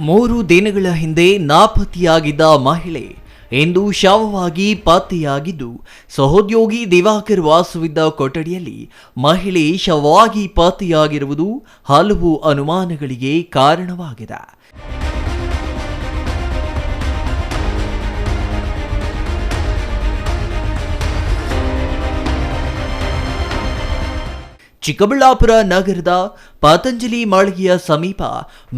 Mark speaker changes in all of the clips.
Speaker 1: 3 ದಿನಗಳ ಹಿಂದೆ ನಾಪತ್ತೆಯಾಗಿದ್ದ ಮಹಿಳೆ ಇಂದು ಶವವಾಗಿ ಪತ್ತೆಯಾಗಿದ್ದು, ಸಹೋದ್ಯೋಗಿ ದಿವಾಕರ್ ವಾಸವಿದ್ದ ಕೊಠಡಿಯಲ್ಲಿ ಮಹಿಳೆ ಶವವಾಗಿ ಪತ್ತೆಯಾಗಿರುವುದು ಹಲವು ಅನುಮಾನಗಳಿಗೆ ಕಾರಣವಾಗಿದೆ. ಚಿಕ್ಕಬಳ್ಳಾಪುರ ನಗರದ ಪತಂಜಲಿ ಮಾಳಿಗೆಯ ಸಮೀಪ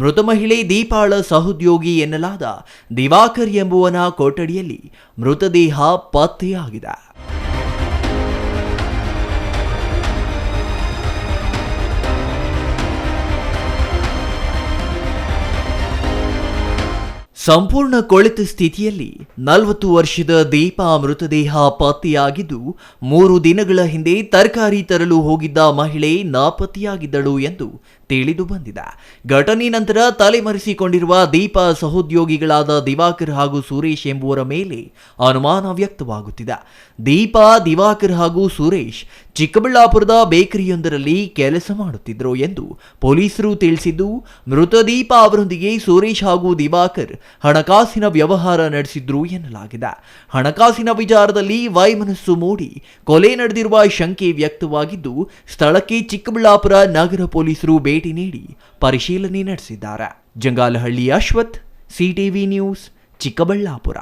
Speaker 1: ಮೃತ ಮಹಿಳೆ ದೀಪಾಳ ಸಹೋದ್ಯೋಗಿ ಎನ್ನಲಾದ ದಿವಾಕರ್ ಎಂಬುವನ ಕೊಠಡಿಯಲ್ಲಿ ಮೃತದೇಹ ಪತ್ತೆಯಾಗಿದೆ. ಸಂಪೂರ್ಣ ಕೊಳೆತ ಸ್ಥಿತಿಯಲ್ಲಿ 40 ವರ್ಷದ ದೀಪಾ ಮೃತದೇಹ ಪತ್ತೆಯಾಗಿದ್ದು, 3 ದಿನಗಳ ಹಿಂದೆ ತರಕಾರಿ ತರಲು ಹೋಗಿದ್ದ ಮಹಿಳೆ ನಾಪತ್ತೆಯಾಗಿದ್ದಳು ಎಂದು ತಿಳಿದು ಬಂದಿದೆ. ಘಟನೆ ನಂತರ ತಲೆಮರೆಸಿಕೊಂಡಿರುವ ದೀಪಾ ಸಹೋದ್ಯೋಗಿಗಳಾದ ದಿವಾಕರ್ ಹಾಗೂ ಸುರೇಶ್ ಎಂಬುವರ ಮೇಲೆ ಅನುಮಾನ ವ್ಯಕ್ತವಾಗುತ್ತಿದೆ. ದೀಪಾ, ದಿವಾಕರ್ ಹಾಗೂ ಸುರೇಶ್ ಚಿಕ್ಕಬಳ್ಳಾಪುರದ ಬೇಕರಿಯೊಂದರಲ್ಲಿ ಕೆಲಸ ಮಾಡುತ್ತಿದ್ದರು ಎಂದು ಪೊಲೀಸರು ತಿಳಿಸಿದ್ದು, ಮೃತ ದೀಪಾ ಅವರೊಂದಿಗೆ ಸುರೇಶ್ ಹಾಗೂ ದಿವಾಕರ್ ಹಣಕಾಸಿನ ವ್ಯವಹಾರ ನಡೆಸಿದ್ರು ಎನ್ನಲಾಗಿದೆ. ಹಣಕಾಸಿನ ವಿಚಾರದಲ್ಲಿ ವೈಮನಸ್ಸು ಮೂಡಿ ಕೊಲೆ ನಡೆದಿರುವ ಶಂಕೆ ವ್ಯಕ್ತವಾಗಿದ್ದು, ಸ್ಥಳಕ್ಕೆ ಚಿಕ್ಕಬಳ್ಳಾಪುರ ನಗರ ಪೊಲೀಸರು ಭೇಟಿ ನೀಡಿ ಪರಿಶೀಲನೆ ನಡೆಸಿದ್ದಾರೆ. Jangalahalli Ashwath, CTV news, Chikkaballapur.